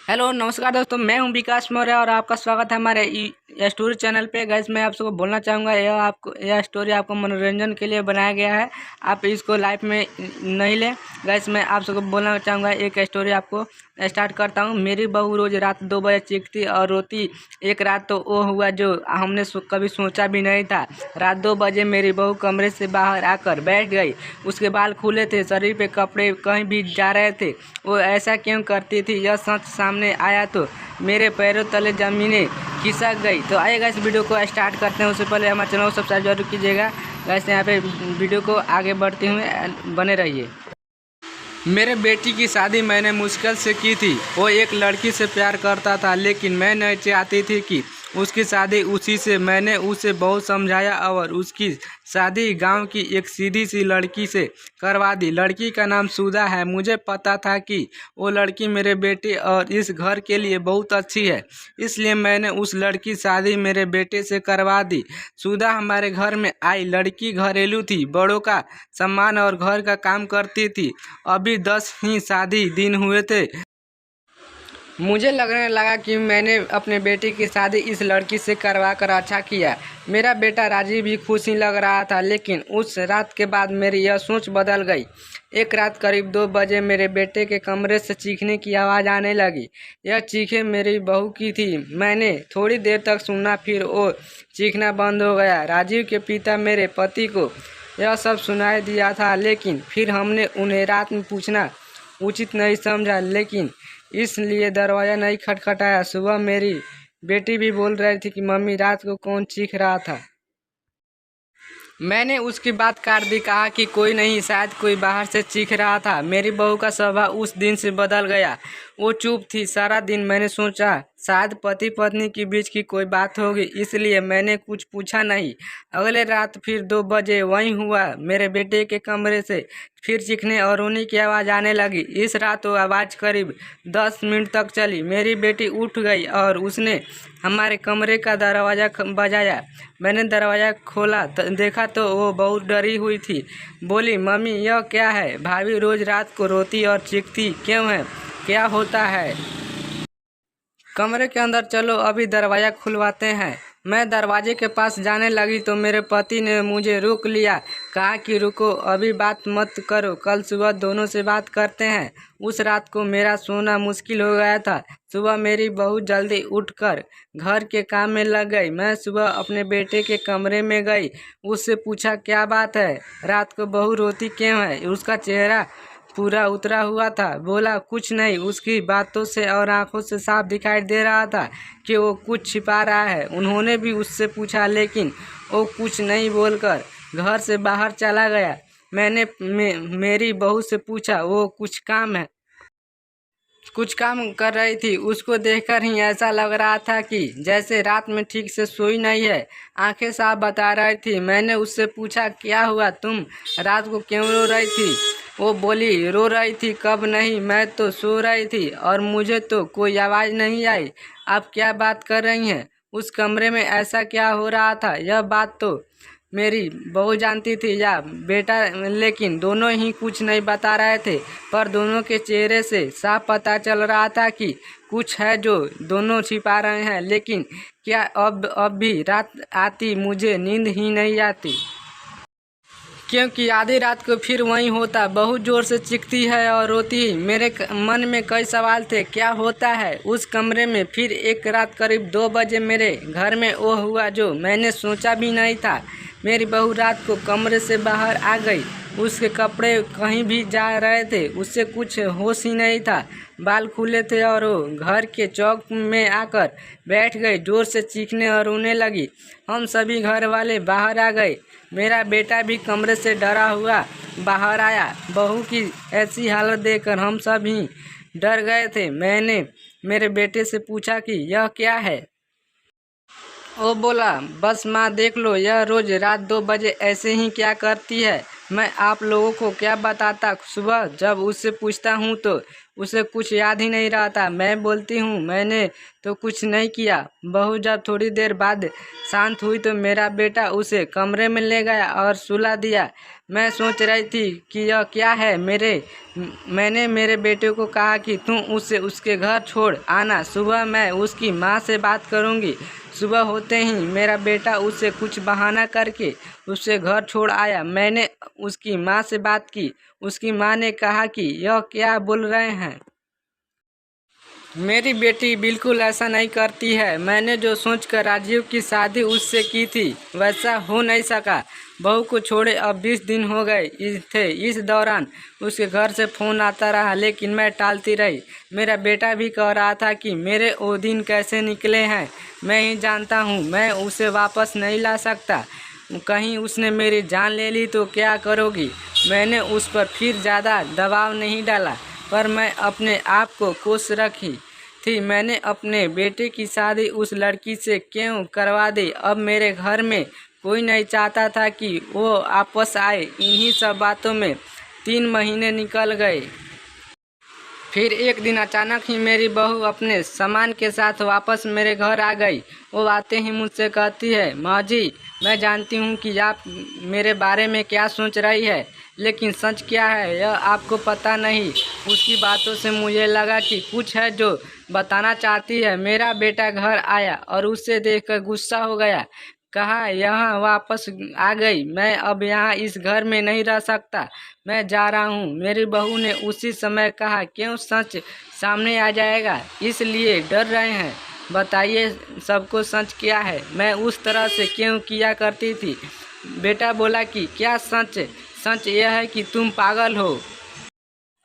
Hello नमस्कार दोस्तों, मैं हूं विकास मौर्य और आपका स्वागत है हमारे स्टोरी चैनल पे। गैस मैं आप सबको बोलना चाहूँगा, यह स्टोरी आपको मनोरंजन के लिए बनाया गया है। आप इसको लाइफ में नहीं लें। गैस मैं आप सबको बोलना चाहूँगा, एक स्टोरी आपको स्टार्ट करता हूँ। मेरी बहू रोज़ रात 2 बजे चीखती और रोती। एक रात तो वो हुआ जो हमने कभी सोचा भी नहीं था। रात 2 बजे मेरी बहू कमरे से बाहर आकर बैठ गई। उसके बाल खुले थे, शरीर पे कपड़े कहीं भी जा रहे थे। वो ऐसा क्यों करती थी, यह सच सामने आया तो मेरे पैरों तले ज़मीनें खिसक गई। तो आइएगा इस वीडियो को स्टार्ट करते हैं। उससे पहले हमारे चैनल को सब्सक्राइब जरूर कीजिएगा। वैसे यहाँ पे वीडियो को आगे बढ़ते हुए बने रहिए। मेरे बेटी की शादी मैंने मुश्किल से की थी। वो एक लड़की से प्यार करता था, लेकिन मैं नहीं चाहती थी कि उसकी शादी उसी से। मैंने उसे बहुत समझाया और उसकी शादी गांव की एक सीधी सी लड़की से करवा दी। लड़की का नाम सुधा है। मुझे पता था कि वो लड़की मेरे बेटे और इस घर के लिए बहुत अच्छी है, इसलिए मैंने उस लड़की शादी मेरे बेटे से करवा दी। सुधा हमारे घर में आई। लड़की घरेलू थी, बड़ों का सम्मान और घर का काम करती थी। अभी 10 ही शादी दिन हुए थे। मुझे लगने लगा कि मैंने अपने बेटे की शादी इस लड़की से करवा कर अच्छा किया। मेरा बेटा राजीव भी खुश ही लग रहा था, लेकिन उस रात के बाद मेरी यह सोच बदल गई। एक रात करीब 2 बजे मेरे बेटे के कमरे से चीखने की आवाज़ आने लगी। यह चीखें मेरी बहू की थी। मैंने थोड़ी देर तक सुना, फिर वो चीखना बंद हो गया। राजीव के पिता मेरे पति को यह सब सुनाई दिया था, लेकिन फिर हमने उन्हें रात में पूछना उचित नहीं समझा, लेकिन इसलिए दरवाज़ा नहीं खटखटाया। सुबह मेरी बेटी भी बोल रही थी कि मम्मी, रात को कौन चीख रहा था। मैंने उसकी बात काट दी, कहा कि कोई नहीं, शायद कोई बाहर से चीख रहा था। मेरी बहू का स्वभाव उस दिन से बदल गया। वो चुप थी सारा दिन। मैंने सोचा शायद पति पत्नी के बीच की कोई बात होगी, इसलिए मैंने कुछ पूछा नहीं। अगले रात फिर 2 बजे वही हुआ। मेरे बेटे के कमरे से फिर चीखने और रोने की आवाज़ आने लगी। इस रात वो आवाज़ करीब 10 मिनट तक चली। मेरी बेटी उठ गई और उसने हमारे कमरे का दरवाज़ा बजाया। मैंने दरवाज़ा खोला, देखा तो वो बहुत डरी हुई थी। बोली, मम्मी यह क्या है? भाभी रोज़ रात को रोती और चीखती क्यों है? क्या होता है? कमरे के अंदर चलो, अभी दरवाज़ा खुलवाते हैं। मैं दरवाजे के पास जाने लगी तो मेरे पति ने मुझे रोक लिया। कहा कि रुको, अभी बात मत करो, कल सुबह दोनों से बात करते हैं। उस रात को मेरा सोना मुश्किल हो गया था। सुबह मेरी बहू जल्दी उठकर घर के काम में लग गई। मैं सुबह अपने बेटे के कमरे में गई, उससे पूछा क्या बात है, रात को बहू रोती क्यों है? उसका चेहरा पूरा उतरा हुआ था। बोला कुछ नहीं। उसकी बातों से और आंखों से साफ दिखाई दे रहा था कि वो कुछ छिपा रहा है। उन्होंने भी उससे पूछा, लेकिन वो कुछ नहीं बोलकर घर से बाहर चला गया। मैंने मेरी बहू से पूछा, वो कुछ काम कर रही थी। उसको देखकर ही ऐसा लग रहा था कि जैसे रात में ठीक से सोई नहीं है। आंखें साफ बता रही थी। मैंने उससे पूछा, क्या हुआ, तुम रात को क्यों रो रही थी? वो बोली, रो रही थी कब नहीं, मैं तो सो रही थी और मुझे तो कोई आवाज़ नहीं आई। आप क्या बात कर रही हैं? उस कमरे में ऐसा क्या हो रहा था? यह बात तो मेरी बहू जानती थी या बेटा, लेकिन दोनों ही कुछ नहीं बता रहे थे। पर दोनों के चेहरे से साफ पता चल रहा था कि कुछ है जो दोनों छिपा रहे हैं। लेकिन क्या अब भी रात आती, मुझे नींद ही नहीं आती, क्योंकि आधी रात को फिर वही होता। बहुत ज़ोर से चीखती है और रोती। मेरे मन में कई सवाल थे, क्या होता है उस कमरे में? फिर एक रात करीब 2 बजे मेरे घर में वो हुआ जो मैंने सोचा भी नहीं था। मेरी बहू रात को कमरे से बाहर आ गई। उसके कपड़े कहीं भी जा रहे थे, उससे कुछ होश ही नहीं था। बाल खुले थे और वो घर के चौक में आकर बैठ गई। जोर से चीखने और रोने लगी। हम सभी घर वाले बाहर आ गए। मेरा बेटा भी कमरे से डरा हुआ बाहर आया। बहू की ऐसी हालत देखकर हम सब ही डर गए थे। मैंने मेरे बेटे से पूछा कि यह क्या है? वो बोला, बस माँ देख लो, यह रोज़ रात 2 बजे ऐसे ही क्या करती है। मैं आप लोगों को क्या बताता। सुबह जब उससे पूछता हूँ तो उसे कुछ याद ही नहीं रहता। मैं बोलती हूँ मैंने तो कुछ नहीं किया। बहू जब थोड़ी देर बाद शांत हुई तो मेरा बेटा उसे कमरे में ले गया और सुला दिया। मैं सोच रही थी कि यह क्या है। मैंने मेरे बेटे को कहा कि तुम उसे उसके घर छोड़ आना, सुबह मैं उसकी माँ से बात करूँगी। सुबह होते ही मेरा बेटा उसे कुछ बहाना करके उसे घर छोड़ आया। मैंने उसकी माँ से बात की। उसकी माँ ने कहा कि यह क्या बोल रहे हैं, मेरी बेटी बिल्कुल ऐसा नहीं करती है। मैंने जो सोचकर राजीव की शादी उससे की थी वैसा हो नहीं सका। बहू को छोड़े अब 20 दिन हो गए थे। इस दौरान उसके घर से फ़ोन आता रहा लेकिन मैं टालती रही। मेरा बेटा भी कह रहा था कि मेरे वो दिन कैसे निकले हैं मैं ही जानता हूँ। मैं उसे वापस नहीं ला सकता। कहीं उसने मेरी जान ले ली तो क्या करोगी। मैंने उस पर फिर ज़्यादा दबाव नहीं डाला, पर मैं अपने आप को खुश रखी थी। मैंने अपने बेटे की शादी उस लड़की से क्यों करवा दी। अब मेरे घर में कोई नहीं चाहता था कि वो वापस आए। इन्हीं सब बातों में 3 महीने निकल गए। फिर एक दिन अचानक ही मेरी बहू अपने सामान के साथ वापस मेरे घर आ गई। वो आते ही मुझसे कहती है, माँ जी मैं जानती हूँ कि आप मेरे बारे में क्या सोच रही है, लेकिन सच क्या है यह आपको पता नहीं। उसकी बातों से मुझे लगा कि कुछ है जो बताना चाहती है। मेरा बेटा घर आया और उसे देखकर गुस्सा हो गया। कहा यहाँ वापस आ गई, मैं अब यहाँ इस घर में नहीं रह सकता, मैं जा रहा हूँ। मेरी बहू ने उसी समय कहा, क्यों सच सामने आ जाएगा इसलिए डर रहे हैं। बताइए सबको सच क्या है, मैं उस तरह से क्यों किया करती थी। बेटा बोला कि क्या सच। सच यह है कि तुम पागल हो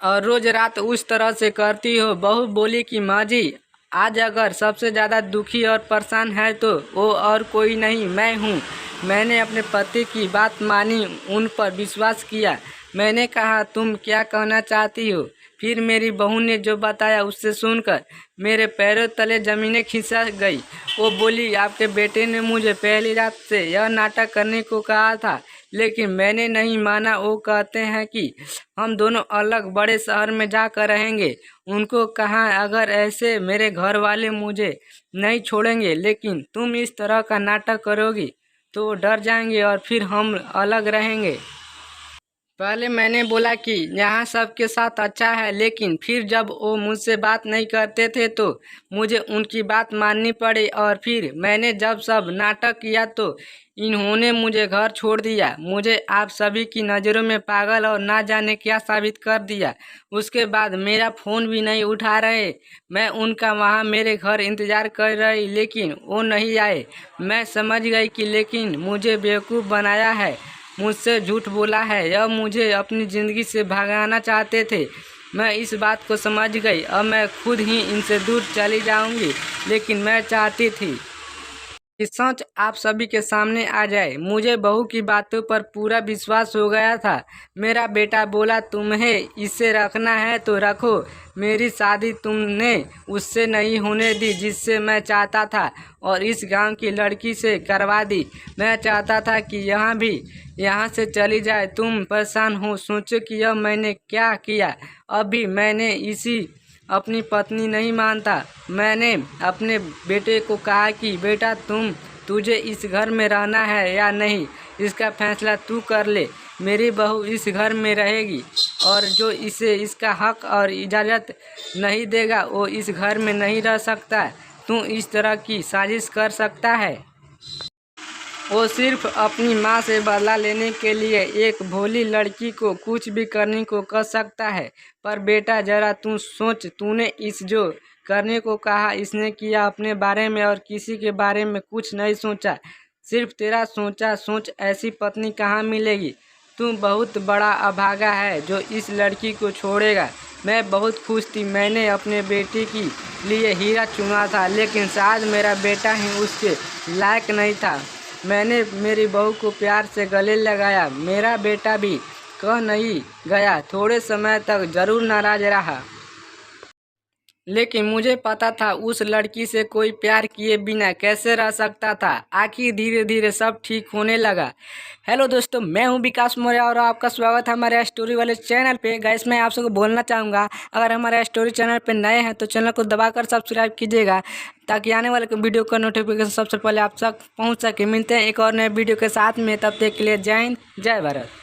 और रोज रात उस तरह से करती हो। बहू बोली कि माँ जी आज अगर सबसे ज़्यादा दुखी और परेशान है तो वो और कोई नहीं मैं हूँ। मैंने अपने पति की बात मानी, उन पर विश्वास किया। मैंने कहा तुम क्या कहना चाहती हो। फिर मेरी बहू ने जो बताया उससे सुनकर मेरे पैरों तले ज़मीनें खिसक गई। वो बोली आपके बेटे ने मुझे पहली रात से यह नाटक करने को कहा था, लेकिन मैंने नहीं माना। वो कहते हैं कि हम दोनों अलग बड़े शहर में जाकर रहेंगे। उनको कहा अगर ऐसे मेरे घर वाले मुझे नहीं छोड़ेंगे, लेकिन तुम इस तरह का नाटक करोगी तो वो डर जाएंगे और फिर हम अलग रहेंगे। पहले मैंने बोला कि यहाँ सबके साथ अच्छा है, लेकिन फिर जब वो मुझसे बात नहीं करते थे तो मुझे उनकी बात माननी पड़ी। और फिर मैंने जब सब नाटक किया तो इन्होंने मुझे घर छोड़ दिया। मुझे आप सभी की नज़रों में पागल और ना जाने क्या साबित कर दिया। उसके बाद मेरा फ़ोन भी नहीं उठा रहे। मैं उनका वहाँ मेरे घर इंतज़ार कर रही, लेकिन वो नहीं आए। मैं समझ गई कि लेकिन मुझे बेवकूफ़ बनाया है, मुझसे झूठ बोला है। यह मुझे अपनी ज़िंदगी से भगाना चाहते थे। मैं इस बात को समझ गई। अब मैं खुद ही इनसे दूर चली जाऊंगी, लेकिन मैं चाहती थी कि सच आप सभी के सामने आ जाए। मुझे बहू की बातों पर पूरा विश्वास हो गया था। मेरा बेटा बोला तुम्हें इसे रखना है तो रखो। मेरी शादी तुमने उससे नहीं होने दी जिससे मैं चाहता था, और इस गांव की लड़की से करवा दी। मैं चाहता था कि यहाँ से चली जाए। तुम परेशान हो, सोचो कि यह मैंने क्या किया। अभी मैंने इसी अपनी पत्नी नहीं मानता। मैंने अपने बेटे को कहा कि बेटा तुझे इस घर में रहना है या नहीं, इसका फैसला तू कर ले। मेरी बहू इस घर में रहेगी और जो इसे इसका हक और इजाज़त नहीं देगा वो इस घर में नहीं रह सकता। तू इस तरह की साजिश कर सकता है। वो सिर्फ अपनी माँ से बदला लेने के लिए एक भोली लड़की को कुछ भी करने को कह सकता है। पर बेटा जरा तू सोच, तूने इस जो करने को कहा इसने किया अपने बारे में और किसी के बारे में कुछ नहीं सोचा, सिर्फ तेरा सोचा। सोच ऐसी पत्नी कहाँ मिलेगी। तू बहुत बड़ा अभागा है जो इस लड़की को छोड़ेगा। मैं बहुत खुश थी। मैंने अपने बेटे के लिए हीरा चुना था, लेकिन शायद मेरा बेटा ही उसके लायक नहीं था। मैंने मेरी बहू को प्यार से गले लगाया। मेरा बेटा भी कह नहीं गया, थोड़े समय तक ज़रूर नाराज़ रहा। लेकिन मुझे पता था उस लड़की से कोई प्यार किए बिना कैसे रह सकता था। आखिर धीरे धीरे सब ठीक होने लगा। हेलो दोस्तों, मैं हूं विकास मौर्य और आपका स्वागत है हमारे स्टोरी वाले चैनल पे। गाइस मैं आप सबको बोलना चाहूँगा, अगर हमारे स्टोरी चैनल पे नए हैं तो चैनल को दबाकर सब्सक्राइब कीजिएगा, ताकि आने वाले वीडियो का नोटिफिकेशन सबसे पहले आप तक पहुँच सके। मिलते हैं एक और नए वीडियो के साथ में, तब तक के लिए जय हिंद, जय भारत।